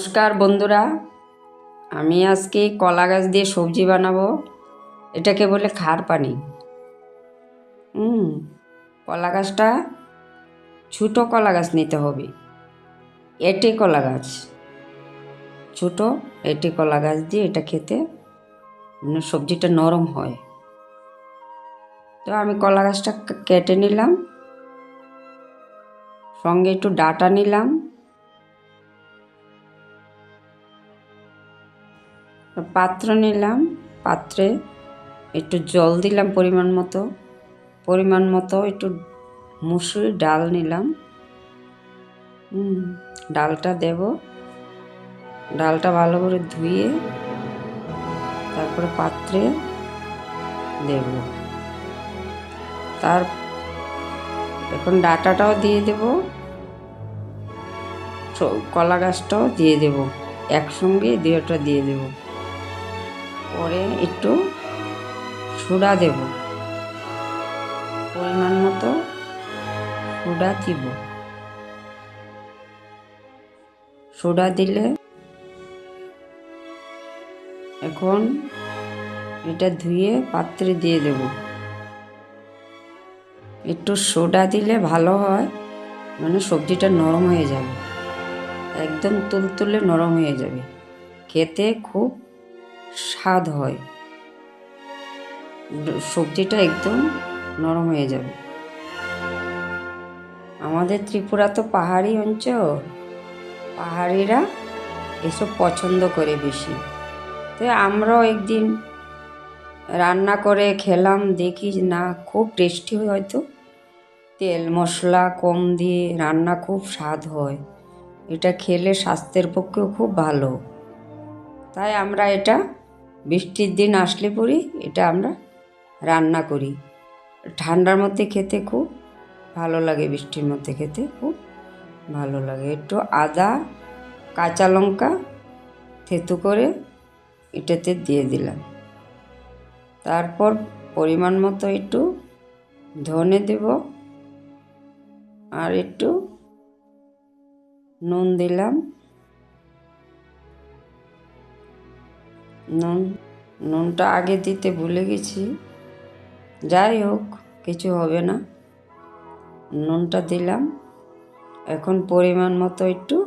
নমস্কার বন্ধুরা, আমি আজকে কলা গাছ দিয়ে সবজি বানাবো। এটাকে বলে খার পানি। কলা গাছটা ছোটো কলা গাছ নিতে হবে। এঁটে কলা গাছ, ছোটো এঁটে কলা গাছ দিয়ে এটা খেতে সবজিটা নরম হয়। তো আমি কলা গাছটা কেটে নিলাম, সঙ্গে একটু ডাঁটা নিলাম, পাত্র নিলাম, পাত্রে একটু জল দিলাম পরিমাণ মতো একটু মুসুর ডাল নিলাম। ডালটা দেব, ডালটা ভালো করে ধুয়ে তারপরে পাত্রে দেব। এখন ডাঁটাটাও দিয়ে দেব, কলা গাছটাও দিয়ে দেব, একসঙ্গে দুটোটা দিয়ে দেব। পরে একটু সোডা দেব, পরিমাণ মতো সোডা দিব। সোডা দিলে এখন এটা ধুয়ে পাত্রে দিয়ে দেব। একটু সোডা দিলে ভালো হয়, মানে সবজিটা নরম হয়ে যাবে, একদম তুলতুলে নরম হয়ে যাবে, খেতে খুব স্বাদ হয়, সবজিটা একদম নরম হয়ে যাবে। আমাদের ত্রিপুরা তো পাহাড়ি অঞ্চল, পাহাড়িরা এসব পছন্দ করে বেশি। তো আমরাও একদিন রান্না করে খেলাম, দেখি না খুব টেস্টি হয়, হয়তো তেল মশলা কম দিয়ে রান্না খুব স্বাদ হয়। এটা খেলে স্বাস্থ্যের পক্ষেও খুব ভালো। তাই আমরা এটা বৃষ্টির দিন আসলে পরই এটা আমরা রান্না করি। ঠান্ডার মধ্যে খেতে খুব ভালো লাগে, বৃষ্টির মধ্যে খেতে খুব ভালো লাগে। একটু আদা কাঁচা লঙ্কা থেতু করে এটাতে দিয়ে দিলাম। তারপর পরিমাণ মতো একটু ধনে দেব, আর একটু নুন দিলাম। নুনটা আগে দিতে ভুলে গেছি, যাই হোক কিছু হবে না, নুনটা দিলাম। এখন পরিমাণ মতো একটু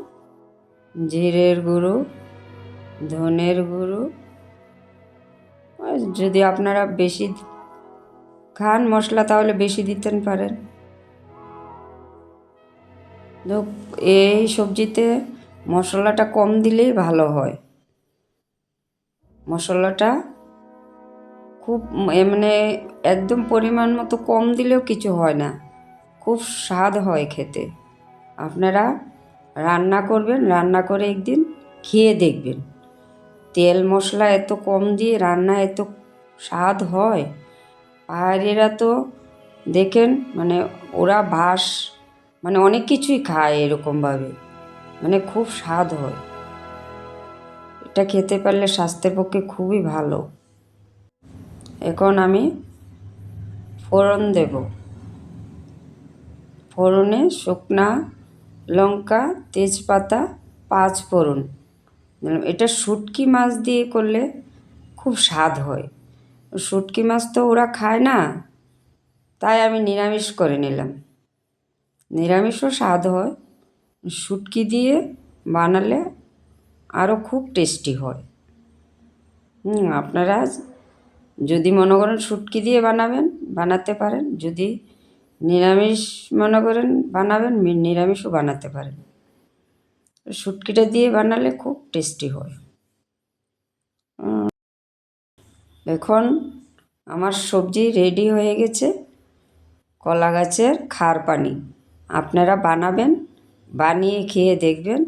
জিরের গুঁড়ো, ধনের গুঁড়ো, যদি আপনারা বেশি খান মশলা তাহলে বেশি দিতে পারেন। এই সবজিতে মশলাটা কম দিলেই ভালো হয়। মশলাটা খুব মানে একদম পরিমাণ মতো কম দিলেও কিছু হয় না, খুব স্বাদ হয় খেতে। আপনারা রান্না করবেন, রান্না করে একদিন খেয়ে দেখবেন, তেল মশলা এত কম দিয়ে রান্না এত স্বাদ হয়। পাহাড়িরা তো দেখেন, মানে ওরা মানে অনেক কিছুই খায় এরকমভাবে, মানে খুব স্বাদ হয়। এটা খেতে পারলে স্বাস্থ্যের পক্ষে খুবই ভালো। এখন আমি ফোড়ন দেব, ফোড়নে শুকনা লঙ্কা তেজপাতা 5 ফোড়ন। এটা শুটকি মাছ দিয়ে করলে খুব স্বাদ হয়। শুটকি মাছ তো ওরা খায় না, তাই আমি নিরামিষ করে নিলাম। নিরামিষও স্বাদ হয়, শুটকি দিয়ে বানালে আরও খুব টেস্টি হয়। আপনারা যদি মনে করেন শুটকি দিয়ে বানাতে পারেন, যদি নিরামিষ মনে করেন বানাবেন, নিরামিষও বানাতে পারেন। শুটকিটা দিয়ে বানালে খুব টেস্টি হয়। এখন আমার সবজি রেডি হয়ে গেছে, কলা গাছের খার পানি। আপনারা বানাবেন, বানিয়ে খেয়ে দেখবেন,